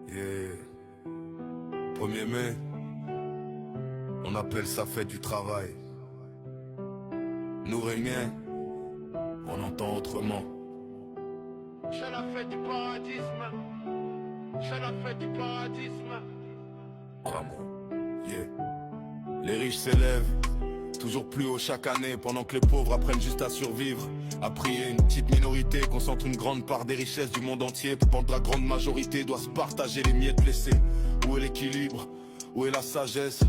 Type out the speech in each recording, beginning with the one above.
Yeah. 1er mai, on appelle ça fête du travail. Nous Réuniens, on entend autrement. C'est la fête du paradisme. C'est la fête du paradisme. Vraiment, yeah. Les riches s'élèvent toujours plus haut chaque année, pendant que les pauvres apprennent juste à survivre, à prier. Une petite minorité concentre une grande part des richesses du monde entier, pendant que la grande majorité doit se partager les miettes laissées. Où est l'équilibre? Où est la sagesse?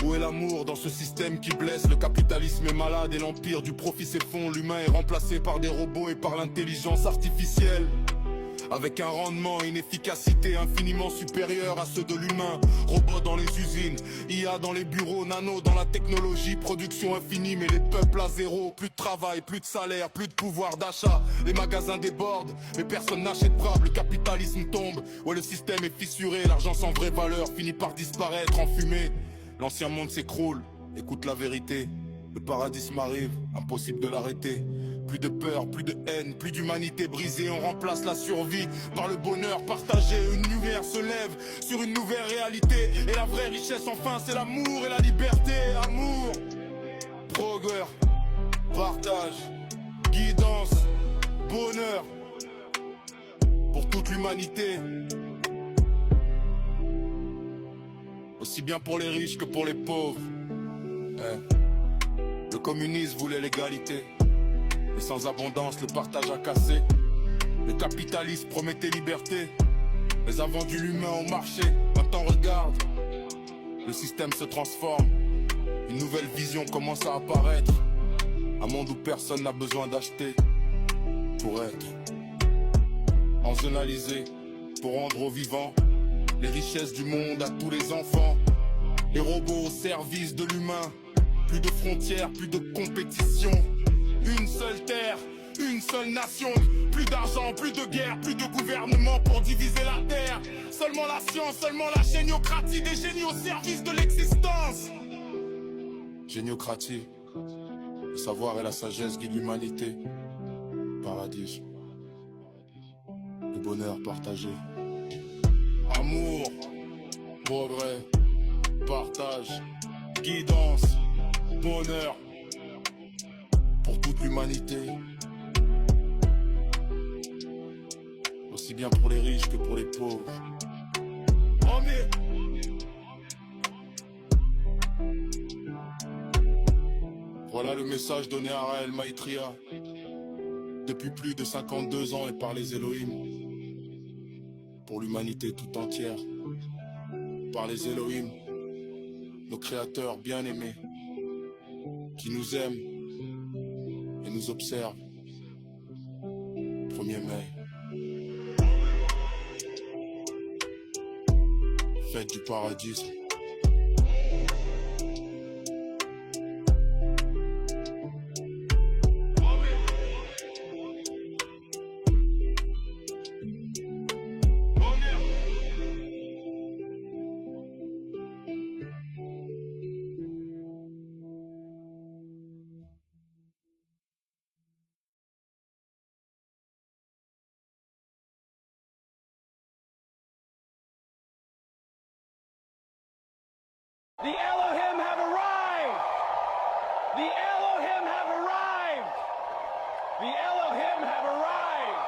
Où est l'amour dans ce système qui blesse? Le capitalisme est malade et l'empire du profit s'effondre. L'humain est remplacé par des robots et par l'intelligence artificielle, avec un rendement et une efficacité infiniment supérieure à ceux de l'humain. Robots dans les usines, IA dans les bureaux, nano dans la technologie, production infinie mais les peuples à zéro. Plus de travail, plus de salaire, plus de pouvoir d'achat. Les magasins débordent, mais personne n'achète propre. Le capitalisme tombe, ouais, le système est fissuré. L'argent sans vraie valeur finit par disparaître en fumée. L'ancien monde s'écroule, écoute la vérité. Le paradisme arrive, impossible de l'arrêter. Plus de peur, plus de haine, plus d'humanité brisée. On remplace la survie par le bonheur partagé. Une lumière se lève sur une nouvelle réalité. Et la vraie richesse enfin c'est l'amour et la liberté. Amour, progrès, partage, guidance, bonheur pour toute l'humanité. Aussi bien pour les riches que pour les pauvres. Le communisme voulait l'égalité, mais sans abondance le partage a cassé. Le capitalisme promettait liberté, mais a vendu l'humain au marché. Maintenant regarde, le système se transforme. Une nouvelle vision commence à apparaître. Un monde où personne n'a besoin d'acheter pour être enzonalisé, pour rendre aux vivants les richesses du monde à tous les enfants. Les robots au service de l'humain. Plus de frontières, plus de compétition. Une seule terre, une seule nation. Plus d'argent, plus de guerre, plus de gouvernement pour diviser la terre. Seulement la science, seulement la géniocratie. Des génies au service de l'existence. Géniocratie, le savoir et la sagesse guident l'humanité. Paradis, le bonheur partagé. Amour, progrès, partage, guidance, bonheur pour toute l'humanité. Aussi bien pour les riches que pour les pauvres. Oh mais voilà le message donné à Raël Maitria depuis plus de 52 ans et par les Elohim. Pour l'humanité tout entière. Par les Elohim, nos créateurs bien-aimés, qui nous aiment et nous observent. 1er mai. Fête du paradis. The Elohim have arrived! The Elohim have arrived! The Elohim have arrived!